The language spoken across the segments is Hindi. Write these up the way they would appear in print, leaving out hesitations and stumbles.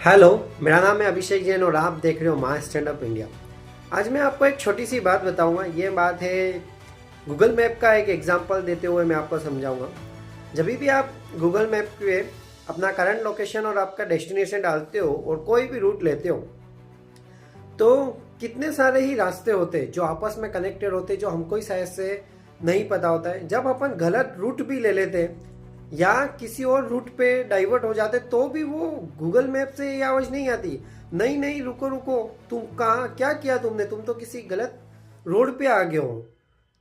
हेलो, मेरा नाम है अभिषेक जैन और आप देख रहे हो माय स्टैंड अप इंडिया। आज मैं आपको एक छोटी सी बात बताऊंगा। ये बात है गूगल मैप का एक एग्जांपल देते हुए मैं आपको समझाऊंगा। जब भी आप गूगल मैप पे अपना करंट लोकेशन और आपका डेस्टिनेशन डालते हो और कोई भी रूट लेते हो, तो कितने सारे ही रास्ते होते हैं जो आपस में कनेक्टेड होते हैं, जो हमको ही शायद से नहीं पता होता है। जब अपन गलत रूट भी ले लेते हैं या किसी और रूट पे डाइवर्ट हो जाते तो भी वो गूगल मैप से ये आवाज नहीं आती, नहीं नहीं रुको रुको, तुम कहाँ क्या किया तुमने, तुम तो किसी गलत रोड पे आ गए हो,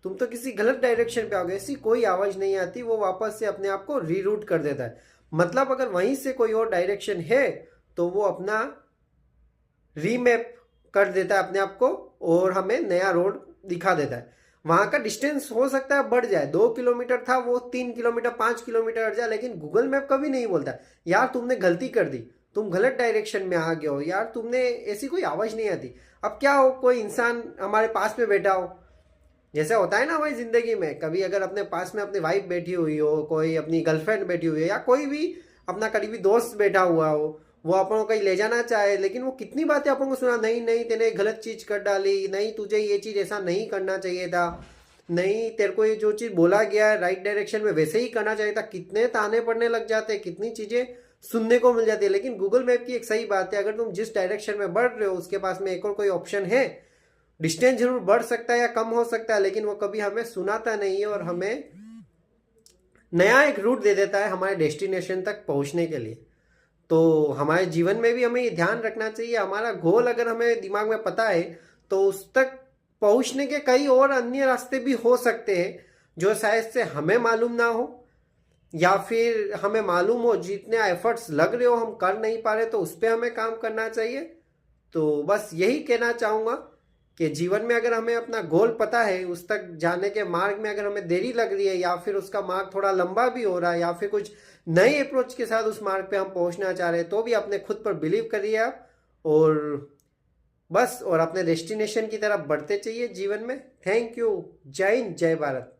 तुम तो किसी गलत डायरेक्शन पे आ गए। ऐसी कोई आवाज नहीं आती, वो वापस से अपने आप को रीरूट कर देता है। मतलब अगर वहीं से कोई और डायरेक्शन है तो वो अपना रीमैप कर देता है अपने आप को और हमें नया रोड दिखा देता है। वहां का डिस्टेंस हो सकता है बढ़ जाए, 2 किलोमीटर था वो 3 किलोमीटर 5 किलोमीटर हट जाए, लेकिन गूगल मैप कभी नहीं बोलता यार तुमने गलती कर दी, तुम गलत डायरेक्शन में आ गए हो यार, तुमने ऐसी कोई आवाज नहीं आती। अब क्या हो, कोई इंसान हमारे पास में बैठा हो, जैसे होता है ना हमारी जिंदगी में, कभी अगर अपने पास में अपनी वाइफ बैठी हुई हो, कोई अपनी गर्लफ्रेंड बैठी हुई है या कोई भी अपना करीबी दोस्त बैठा हुआ हो, वो अपन को कहीं ले जाना चाहे, लेकिन वो कितनी बातें अपन को सुना, नहीं नहीं तेने गलत चीज कर डाली, नहीं तुझे ये चीज ऐसा नहीं करना चाहिए था, नहीं तेरे को ये जो चीज बोला गया है राइट डायरेक्शन में वैसे ही करना चाहिए था। कितने ताने पड़ने लग जाते हैं, कितनी चीजें सुनने को मिल जाती है। लेकिन गूगल मैप की एक सही बात है, अगर तुम जिस डायरेक्शन में बढ़ रहे हो उसके पास में एक और कोई ऑप्शन है, डिस्टेंस जरूर बढ़ सकता है या कम हो सकता है, लेकिन वो कभी हमें सुनाता नहीं है और हमें नया एक रूट दे देता है हमारे डेस्टिनेशन तक पहुंचने के लिए। तो हमारे जीवन में भी हमें ये ध्यान रखना चाहिए, हमारा गोल अगर हमें दिमाग में पता है तो उस तक पहुंचने के कई और अन्य रास्ते भी हो सकते हैं जो शायद से हमें मालूम ना हो, या फिर हमें मालूम हो जितने एफर्ट्स लग रहे हो हम कर नहीं पा रहे, तो उस पर हमें काम करना चाहिए। तो बस यही कहना चाहूँगा कि जीवन में अगर हमें अपना गोल पता है, उस तक जाने के मार्ग में अगर हमें देरी लग रही है या फिर उसका मार्ग थोड़ा लंबा भी हो रहा है या फिर कुछ नई अप्रोच के साथ उस मार्ग पे हम पहुंचना चाह रहे हैं, तो भी अपने खुद पर बिलीव करिए आप, और बस और अपने डेस्टिनेशन की तरफ बढ़ते चाहिए जीवन में। Thank you. जय हिंद, जय भारत।